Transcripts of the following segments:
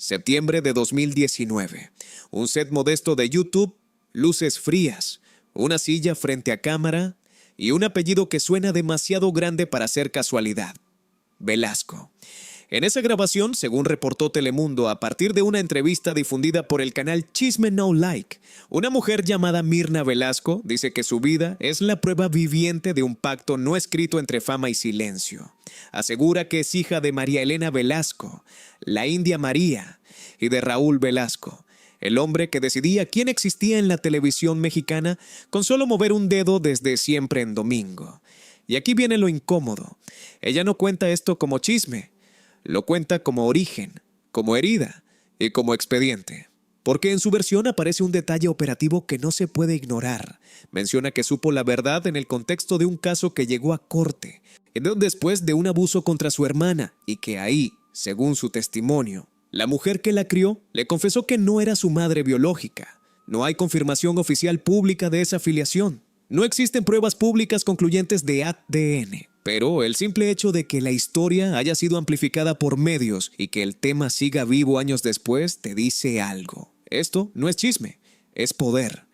septiembre de 2019. Un set modesto de YouTube, luces frías, una silla frente a cámara y un apellido que suena demasiado grande para ser casualidad: Velasco. En esa grabación, según reportó Telemundo a partir de una entrevista difundida por el canal Chisme No Like, una mujer llamada Mirna Velasco dice que su vida es la prueba viviente de un pacto no escrito entre fama y silencio. Asegura que es hija de María Elena Velasco, la India María, y de Raúl Velasco, el hombre que decidía quién existía en la televisión mexicana con solo mover un dedo desde Siempre en Domingo. Y aquí viene lo incómodo. Ella no cuenta esto como chisme. Lo cuenta como origen, como herida y como expediente. Porque en su versión aparece un detalle operativo que no se puede ignorar. Menciona que supo la verdad en el contexto de un caso que llegó a corte, después de un abuso contra su hermana, y que ahí, según su testimonio, la mujer que la crió le confesó que no era su madre biológica. No hay confirmación oficial pública de esa filiación. No existen pruebas públicas concluyentes de ADN. Pero el simple hecho de que la historia haya sido amplificada por medios y que el tema siga vivo años después te dice algo. Esto no es chisme, es poder.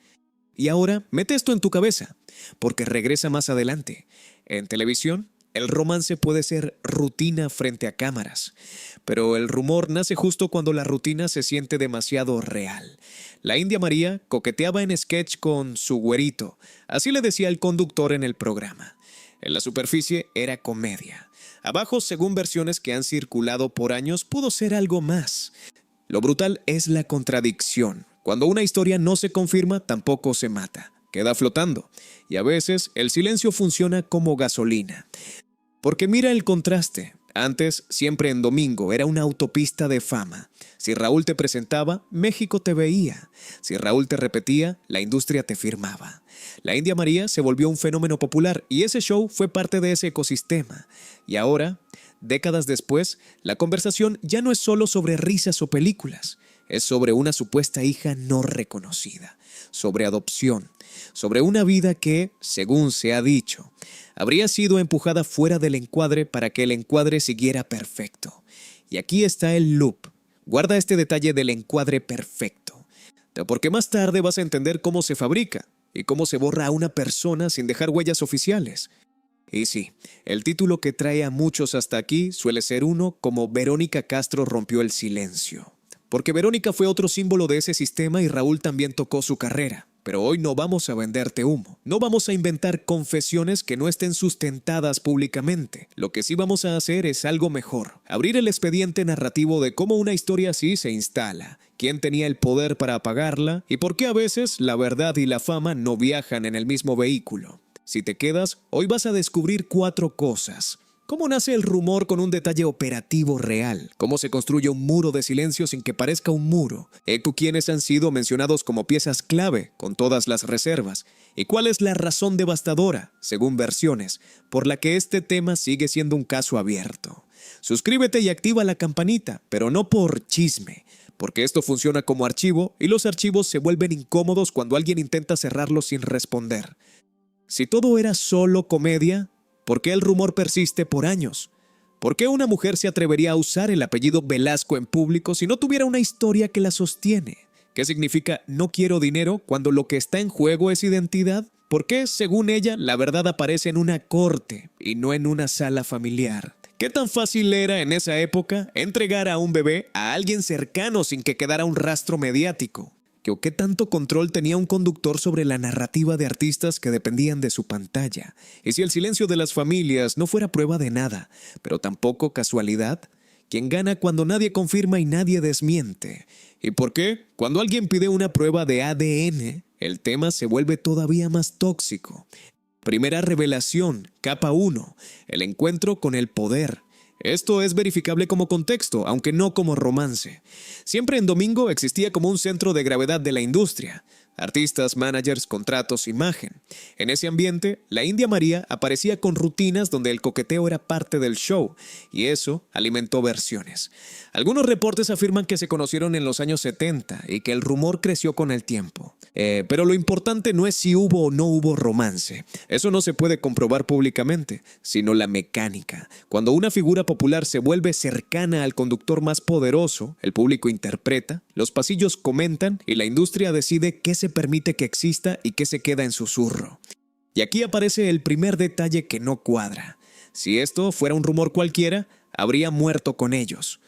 Y ahora mete esto en tu cabeza, porque regresa más adelante. En televisión, el romance puede ser rutina frente a cámaras, pero el rumor nace justo cuando la rutina se siente demasiado real. La India María coqueteaba en sketch con su güerito, así le decía el conductor en el programa. En la superficie era comedia. Abajo, según versiones que han circulado por años, pudo ser algo más. Lo brutal es la contradicción. Cuando una historia no se confirma, tampoco se mata. Queda flotando. Y a veces el silencio funciona como gasolina. Porque mira el contraste. Antes, Siempre en Domingo era una autopista de fama. Si Raúl te presentaba, México te veía. Si Raúl te repetía, la industria te firmaba. La India María se volvió un fenómeno popular y ese show fue parte de ese ecosistema. Y ahora, décadas después, la conversación ya no es solo sobre risas o películas. Es sobre una supuesta hija no reconocida, sobre adopción, sobre una vida que, según se ha dicho, habría sido empujada fuera del encuadre para que el encuadre siguiera perfecto. Y aquí está el loop. Guarda este detalle del encuadre perfecto, porque más tarde vas a entender cómo se fabrica y cómo se borra a una persona sin dejar huellas oficiales. Y sí, el título que trae a muchos hasta aquí suele ser uno como Verónica Castro rompió el silencio. Porque Verónica fue otro símbolo de ese sistema y Raúl también tocó su carrera. Pero hoy no vamos a venderte humo. No vamos a inventar confesiones que no estén sustentadas públicamente. Lo que sí vamos a hacer es algo mejor. Abrir el expediente narrativo de cómo una historia así se instala, quién tenía el poder para apagarla y por qué a veces la verdad y la fama no viajan en el mismo vehículo. Si te quedas, hoy vas a descubrir 4 cosas. ¿Cómo nace el rumor con un detalle operativo real? ¿Cómo se construye un muro de silencio sin que parezca un muro? ¿Quiénes han sido mencionados como piezas clave, con todas las reservas? ¿Y cuál es la razón devastadora, según versiones, por la que este tema sigue siendo un caso abierto? Suscríbete y activa la campanita, pero no por chisme, porque esto funciona como archivo y los archivos se vuelven incómodos cuando alguien intenta cerrarlos sin responder. Si todo era solo comedia, ¿por qué el rumor persiste por años? ¿Por qué una mujer se atrevería a usar el apellido Velasco en público si no tuviera una historia que la sostiene? ¿Qué significa no quiero dinero cuando lo que está en juego es identidad? ¿Por qué, según ella, la verdad aparece en una corte y no en una sala familiar? ¿Qué tan fácil era en esa época entregar a un bebé a alguien cercano sin que quedara un rastro mediático? ¿O qué tanto control tenía un conductor sobre la narrativa de artistas que dependían de su pantalla? Y si el silencio de las familias no fuera prueba de nada, pero tampoco casualidad, ¿quién gana cuando nadie confirma y nadie desmiente? ¿Y por qué? Cuando alguien pide una prueba de ADN, el tema se vuelve todavía más tóxico. Primera revelación, capa 1, el encuentro con el poder. Esto es verificable como contexto, aunque no como romance. Siempre en Domingo existía como un centro de gravedad de la industria. Artistas, managers, contratos, imagen. En ese ambiente, la India María aparecía con rutinas donde el coqueteo era parte del show, y eso alimentó versiones. Algunos reportes afirman que se conocieron en los años 70 y que el rumor creció con el tiempo. Pero lo importante no es si hubo o no hubo romance. Eso no se puede comprobar públicamente, sino la mecánica. Cuando una figura popular se vuelve cercana al conductor más poderoso, el público interpreta, los pasillos comentan y la industria decide qué se permite que exista y qué se queda en susurro. Y aquí aparece el primer detalle que no cuadra. Si esto fuera un rumor cualquiera, habría muerto con ellos.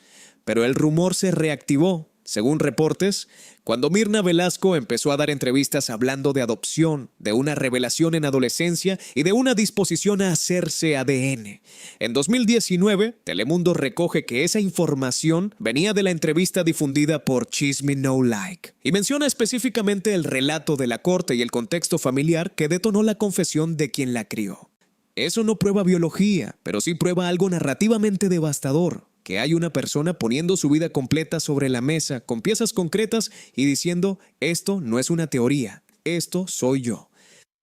Pero el rumor se reactivó. Según reportes, cuando Mirna Velasco empezó a dar entrevistas hablando de adopción, de una revelación en adolescencia y de una disposición a hacerse ADN. En 2019, Telemundo recoge que esa información venía de la entrevista difundida por Chisme No Like y menciona específicamente el relato de la corte y el contexto familiar que detonó la confesión de quien la crió. Eso no prueba biología, pero sí prueba algo narrativamente devastador. Que hay una persona poniendo su vida completa sobre la mesa con piezas concretas y diciendo, esto no es una teoría, esto soy yo.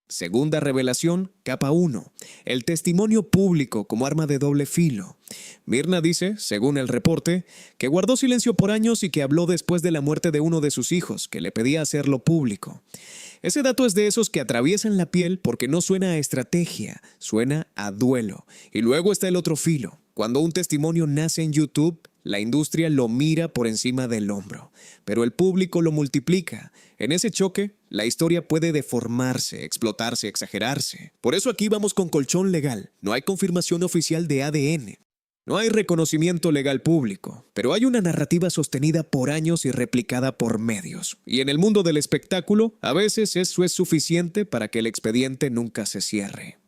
Segunda revelación, capa 1. El testimonio público como arma de doble filo. Mirna dice, según el reporte, que guardó silencio por años y que habló después de la muerte de uno de sus hijos, que le pedía hacerlo público. Ese dato es de esos que atraviesan la piel porque no suena a estrategia, suena a duelo. Y luego está el otro filo. Cuando un testimonio nace en YouTube, la industria lo mira por encima del hombro, pero el público lo multiplica. En ese choque, la historia puede deformarse, explotarse, exagerarse. Por eso aquí vamos con colchón legal. No hay confirmación oficial de ADN. No hay reconocimiento legal público, pero hay una narrativa sostenida por años y replicada por medios. Y en el mundo del espectáculo, a veces eso es suficiente para que el expediente nunca se cierre.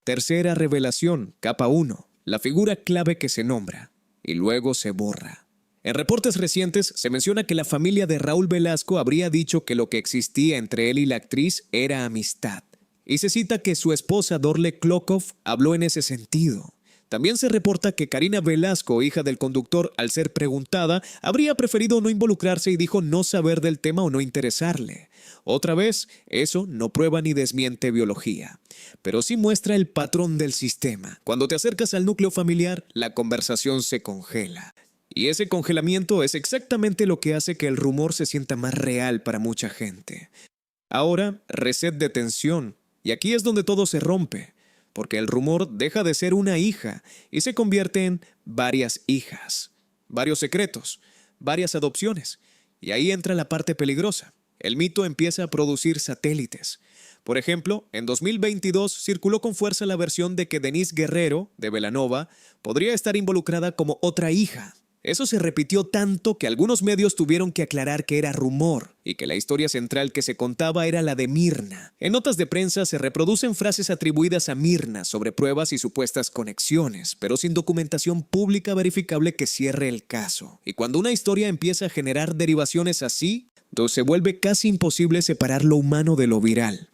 Tercera revelación, capa 1. La figura clave que se nombra y luego se borra. En reportes recientes se menciona que la familia de Raúl Velasco habría dicho que lo que existía entre él y la actriz era amistad. Y se cita que su esposa Dorle Klokov habló en ese sentido. También se reporta que Karina Velasco, hija del conductor, al ser preguntada, habría preferido no involucrarse y dijo no saber del tema o no interesarle. Otra vez, eso no prueba ni desmiente biología, pero sí muestra el patrón del sistema. Cuando te acercas al núcleo familiar, la conversación se congela. Y ese congelamiento es exactamente lo que hace que el rumor se sienta más real para mucha gente. Ahora, reset de tensión, y aquí es donde todo se rompe. Porque el rumor deja de ser una hija y se convierte en varias hijas, varios secretos, varias adopciones. Y ahí entra la parte peligrosa. El mito empieza a producir satélites. Por ejemplo, en 2022 circuló con fuerza la versión de que Denise Guerrero, de Belanova, podría estar involucrada como otra hija. Eso se repitió tanto que algunos medios tuvieron que aclarar que era rumor y que la historia central que se contaba era la de Mirna. En notas de prensa se reproducen frases atribuidas a Mirna sobre pruebas y supuestas conexiones, pero sin documentación pública verificable que cierre el caso. Y cuando una historia empieza a generar derivaciones así, se vuelve casi imposible separar lo humano de lo viral.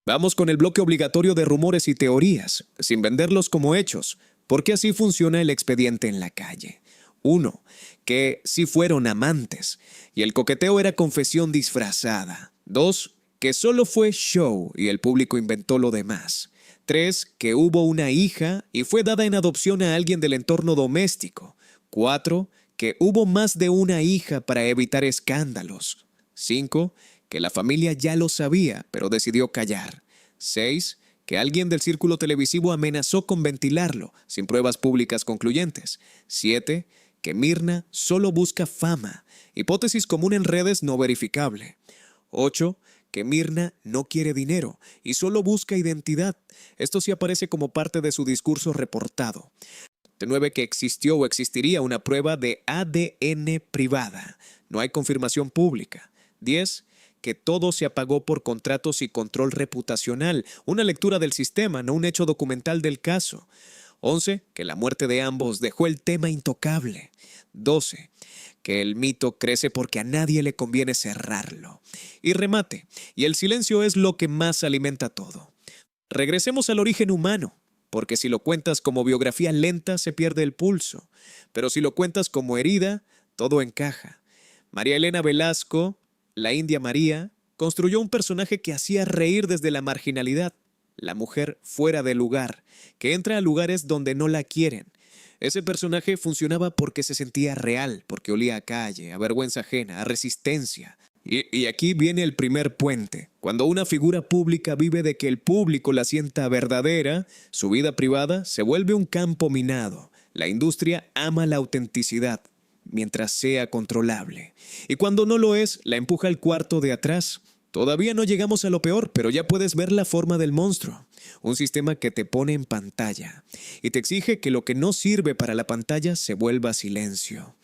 Vamos con el bloque obligatorio de rumores y teorías, sin venderlos como hechos, porque así funciona el expediente en la calle. 1. Que sí fueron amantes y el coqueteo era confesión disfrazada. 2. Que solo fue show y el público inventó lo demás. 3. Que hubo una hija y fue dada en adopción a alguien del entorno doméstico. 4. Que hubo más de una hija para evitar escándalos. 5. Que la familia ya lo sabía, pero decidió callar. 6. Que alguien del círculo televisivo amenazó con ventilarlo, sin pruebas públicas concluyentes. 7. Que Mirna solo busca fama, hipótesis común en redes no verificable. 8. Que Mirna no quiere dinero y solo busca identidad. Esto sí aparece como parte de su discurso reportado. 9. Que existió o existiría una prueba de ADN privada. No hay confirmación pública. 10. Que todo se apagó por contratos y control reputacional. Una lectura del sistema, no un hecho documental del caso. 11. Que la muerte de ambos dejó el tema intocable. 12. Que el mito crece porque a nadie le conviene cerrarlo. Y remate. Y el silencio es lo que más alimenta todo. Regresemos al origen humano, porque si lo cuentas como biografía lenta se pierde el pulso. Pero si lo cuentas como herida, todo encaja. María Elena Velasco, la India María, construyó un personaje que hacía reír desde la marginalidad. La mujer fuera de lugar, que entra a lugares donde no la quieren. Ese personaje funcionaba porque se sentía real, porque olía a calle, a vergüenza ajena, a resistencia. Y aquí viene el primer puente. Cuando una figura pública vive de que el público la sienta verdadera, su vida privada se vuelve un campo minado. La industria ama la autenticidad, mientras sea controlable. Y cuando no lo es, la empuja al cuarto de atrás. Todavía no llegamos a lo peor, pero ya puedes ver la forma del monstruo. Un sistema que te pone en pantalla y te exige que lo que no sirve para la pantalla se vuelva silencio.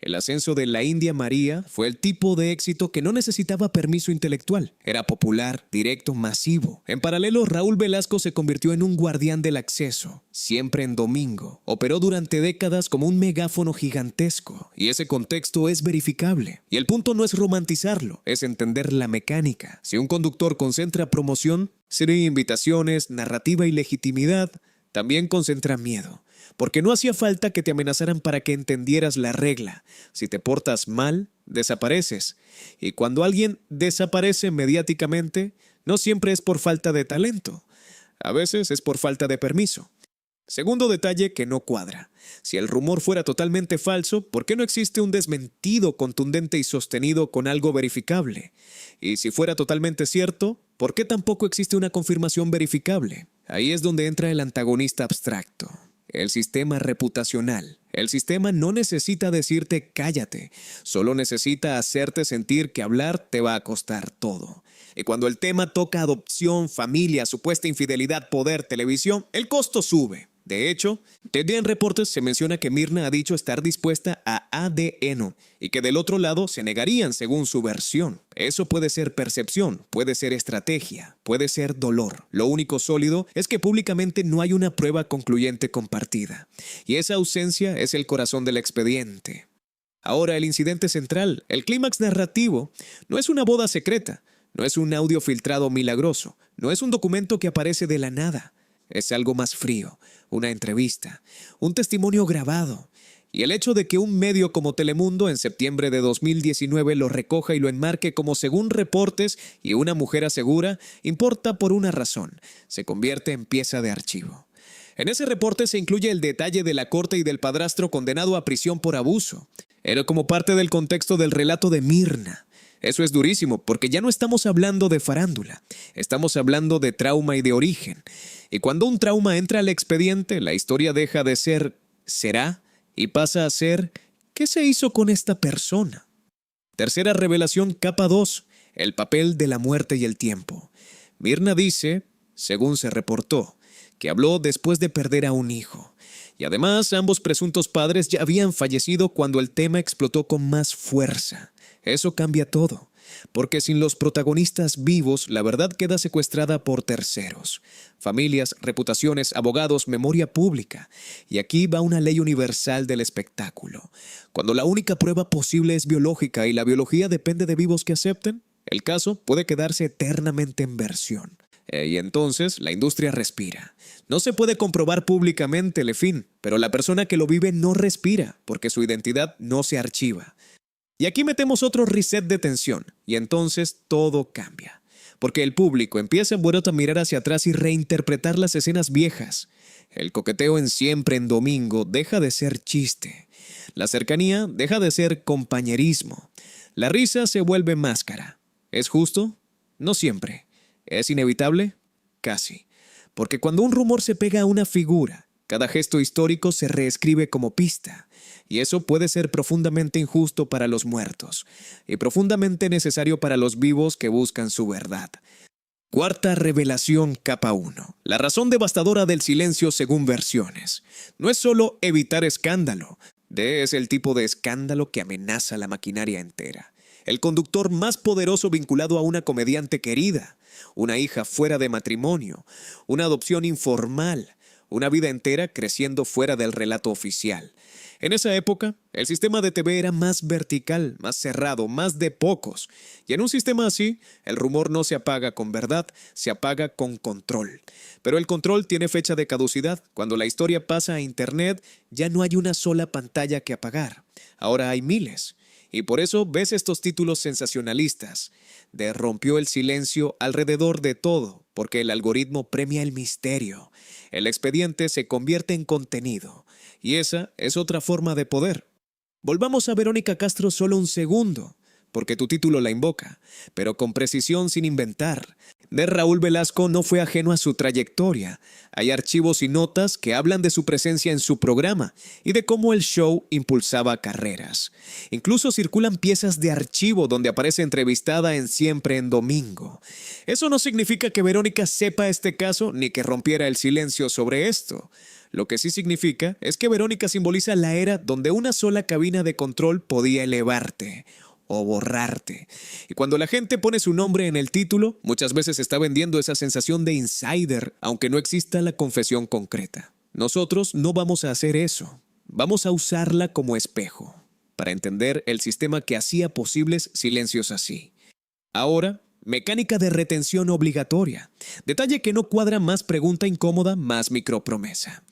El ascenso de la India María fue el tipo de éxito que no necesitaba permiso intelectual. Era popular, directo, masivo. En paralelo, Raúl Velasco se convirtió en un guardián del acceso, siempre en domingo. Operó durante décadas como un megáfono gigantesco, y ese contexto es verificable. Y el punto no es romantizarlo, es entender la mecánica. Si un conductor concentra promoción, serie, invitaciones, narrativa y legitimidad, también concentra miedo. Porque no hacía falta que te amenazaran para que entendieras la regla. Si te portas mal, desapareces. Y cuando alguien desaparece mediáticamente, no siempre es por falta de talento. A veces es por falta de permiso. Segundo detalle que no cuadra. Si el rumor fuera totalmente falso, ¿por qué no existe un desmentido contundente y sostenido con algo verificable? Y si fuera totalmente cierto, ¿por qué tampoco existe una confirmación verificable? Ahí es donde entra el antagonista abstracto. El sistema reputacional. El sistema no necesita decirte cállate, solo necesita hacerte sentir que hablar te va a costar todo. Y cuando el tema toca adopción, familia, supuesta infidelidad, poder, televisión, el costo sube. De hecho, desde en reportes se menciona que Mirna ha dicho estar dispuesta a ADN y que del otro lado se negarían según su versión. Eso puede ser percepción, puede ser estrategia, puede ser dolor. Lo único sólido es que públicamente no hay una prueba concluyente compartida. Y esa ausencia es el corazón del expediente. Ahora el incidente central, el clímax narrativo, no es una boda secreta, no es un audio filtrado milagroso, no es un documento que aparece de la nada. Es algo más frío, una entrevista, un testimonio grabado. Y el hecho de que un medio como Telemundo en septiembre de 2019 lo recoja y lo enmarque como según reportes y una mujer asegura, importa por una razón. Se convierte en pieza de archivo. En ese reporte se incluye el detalle de la corte y del padrastro condenado a prisión por abuso. Era como parte del contexto del relato de Mirna. Eso es durísimo, porque ya no estamos hablando de farándula, estamos hablando de trauma y de origen. Y cuando un trauma entra al expediente, la historia deja de ser «será» y pasa a ser «¿qué se hizo con esta persona?». Tercera revelación, capa 2, el papel de la muerte y el tiempo. Mirna dice, según se reportó, que habló después de perder a un hijo. Y además, ambos presuntos padres ya habían fallecido cuando el tema explotó con más fuerza. Eso cambia todo, porque sin los protagonistas vivos, la verdad queda secuestrada por terceros. Familias, reputaciones, abogados, memoria pública. Y aquí va una ley universal del espectáculo. Cuando la única prueba posible es biológica y la biología depende de vivos que acepten, el caso puede quedarse eternamente en versión. Y entonces la industria respira. No se puede comprobar públicamente el fin, pero la persona que lo vive no respira, porque su identidad no se archiva. Y aquí metemos otro reset de tensión, y entonces todo cambia. Porque el público empieza en vuelta a mirar hacia atrás y reinterpretar las escenas viejas. El coqueteo en Siempre en Domingo deja de ser chiste. La cercanía deja de ser compañerismo. La risa se vuelve máscara. ¿Es justo? No siempre. ¿Es inevitable? Casi. Porque cuando un rumor se pega a una figura, cada gesto histórico se reescribe como pista. Y eso puede ser profundamente injusto para los muertos y profundamente necesario para los vivos que buscan su verdad. Cuarta revelación, capa 1. La razón devastadora del silencio según versiones. No es solo evitar escándalo. Es el tipo de escándalo que amenaza la maquinaria entera. El conductor más poderoso vinculado a una comediante querida, una hija fuera de matrimonio, una adopción informal, una vida entera creciendo fuera del relato oficial. En esa época, el sistema de TV era más vertical, más cerrado, más de pocos. Y en un sistema así, el rumor no se apaga con verdad, se apaga con control. Pero el control tiene fecha de caducidad. Cuando la historia pasa a Internet, ya no hay una sola pantalla que apagar. Ahora hay miles. Y por eso ves estos títulos sensacionalistas. Rompió el silencio alrededor de todo, porque el algoritmo premia el misterio. El expediente se convierte en contenido. Y esa es otra forma de poder. Volvamos a Verónica Castro solo un segundo. porque tu título la invoca, pero con precisión sin inventar. De Raúl Velasco no fue ajeno a su trayectoria. Hay archivos y notas que hablan de su presencia en su programa y de cómo el show impulsaba carreras. Incluso circulan piezas de archivo donde aparece entrevistada en Siempre en Domingo. Eso no significa que Verónica sepa este caso ni que rompiera el silencio sobre esto. Lo que sí significa es que Verónica simboliza la era donde una sola cabina de control podía elevarte o borrarte. Y cuando la gente pone su nombre en el título, muchas veces está vendiendo esa sensación de insider, aunque no exista la confesión concreta. Nosotros no vamos a hacer eso. Vamos a usarla como espejo, para entender el sistema que hacía posibles silencios así. Ahora, mecánica de retención obligatoria. Detalle que no cuadra, más pregunta incómoda, más micropromesa.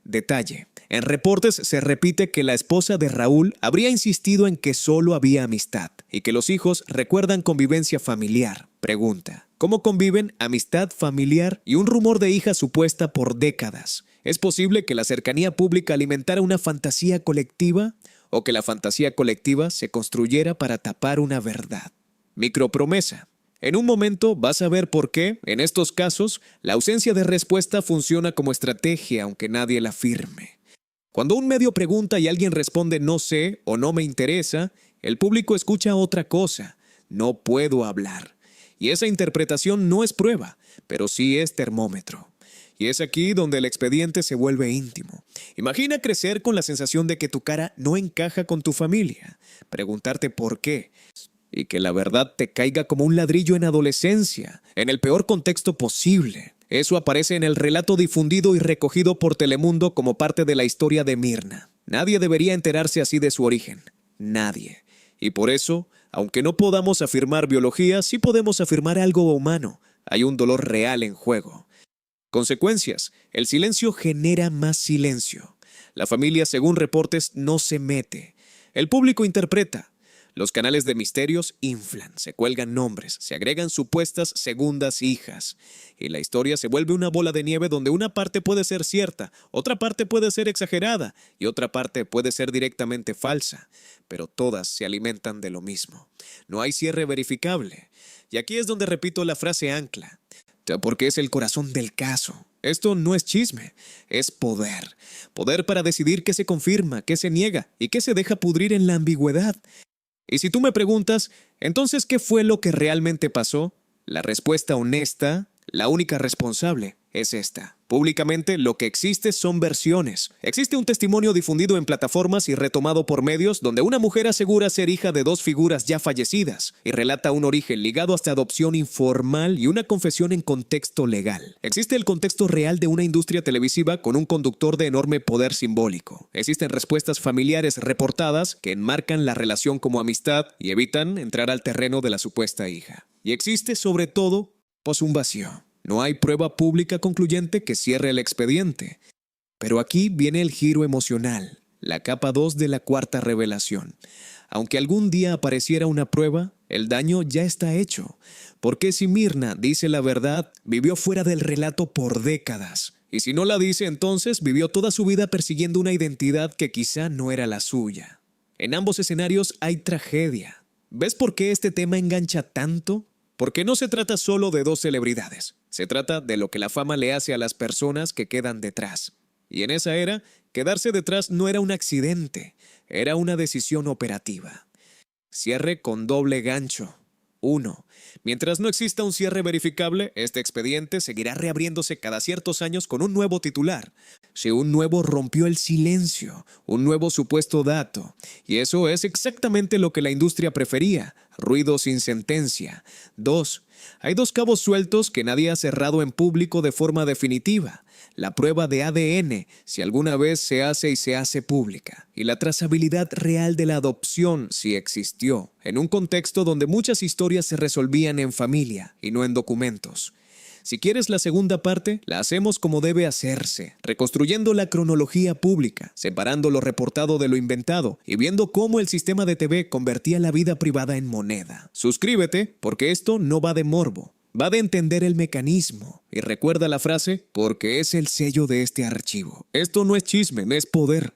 Detalle. En reportes se repite que la esposa de Raúl habría insistido en que solo había amistad y que los hijos recuerdan convivencia familiar. Pregunta. ¿Cómo conviven amistad, familiar y un rumor de hija supuesta por décadas? ¿Es posible que la cercanía pública alimentara una fantasía colectiva o que la fantasía colectiva se construyera para tapar una verdad? Micropromesa. En un momento vas a ver por qué, en estos casos, la ausencia de respuesta funciona como estrategia aunque nadie la firme. Cuando un medio pregunta y alguien responde no sé o no me interesa, el público escucha otra cosa, no puedo hablar. Y esa interpretación no es prueba, pero sí es termómetro. Y es aquí donde el expediente se vuelve íntimo. Imagina crecer con la sensación de que tu cara no encaja con tu familia, preguntarte por qué, y que la verdad te caiga como un ladrillo en adolescencia, en el peor contexto posible. Eso aparece en el relato difundido y recogido por Telemundo como parte de la historia de Mirna. Nadie debería enterarse así de su origen. Nadie. Y por eso, aunque no podamos afirmar biología, sí podemos afirmar algo humano. Hay un dolor real en juego. Consecuencias. El silencio genera más silencio. La familia, según reportes, no se mete. El público interpreta. Los canales de misterios inflan, se cuelgan nombres, se agregan supuestas segundas hijas. Y la historia se vuelve una bola de nieve donde una parte puede ser cierta, otra parte puede ser exagerada y otra parte puede ser directamente falsa. Pero todas se alimentan de lo mismo. No hay cierre verificable. Y aquí es donde repito la frase ancla, porque es el corazón del caso. Esto no es chisme, es poder. Poder para decidir qué se confirma, qué se niega y qué se deja pudrir en la ambigüedad. Y si tú me preguntas, entonces, ¿qué fue lo que realmente pasó? La respuesta honesta, la única responsable, es esta. Públicamente, lo que existe son versiones. Existe un testimonio difundido en plataformas y retomado por medios donde una mujer asegura ser hija de dos figuras ya fallecidas y relata un origen ligado hasta adopción informal y una confesión en contexto legal. Existe el contexto real de una industria televisiva con un conductor de enorme poder simbólico. Existen respuestas familiares reportadas que enmarcan la relación como amistad y evitan entrar al terreno de la supuesta hija. Y existe, sobre todo, un vacío. No hay prueba pública concluyente que cierre el expediente. Pero aquí viene el giro emocional, la capa 2 de la cuarta revelación. Aunque algún día apareciera una prueba, el daño ya está hecho. Porque si Mirna dice la verdad, vivió fuera del relato por décadas. Y si no la dice, entonces vivió toda su vida persiguiendo una identidad que quizá no era la suya. En ambos escenarios hay tragedia. ¿Ves por qué este tema engancha tanto? Porque no se trata solo de dos celebridades. Se trata de lo que la fama le hace a las personas que quedan detrás. Y en esa era, quedarse detrás no era un accidente, era una decisión operativa. Cierre con doble gancho. 1. Mientras no exista un cierre verificable, este expediente seguirá reabriéndose cada ciertos años con un nuevo titular. Si un nuevo rompió el silencio, un nuevo supuesto dato. Y eso es exactamente lo que la industria prefería, ruido sin sentencia. 2. Hay dos cabos sueltos que nadie ha cerrado en público de forma definitiva. La prueba de ADN, si alguna vez se hace y se hace pública. Y la trazabilidad real de la adopción, si existió, en un contexto donde muchas historias se resolvían en familia y no en documentos. Si quieres la segunda parte, la hacemos como debe hacerse, reconstruyendo la cronología pública, separando lo reportado de lo inventado y viendo cómo el sistema de TV convertía la vida privada en moneda. Suscríbete, porque esto no va de morbo, va de entender el mecanismo. Y recuerda la frase, porque es el sello de este archivo. Esto no es chisme, es poder.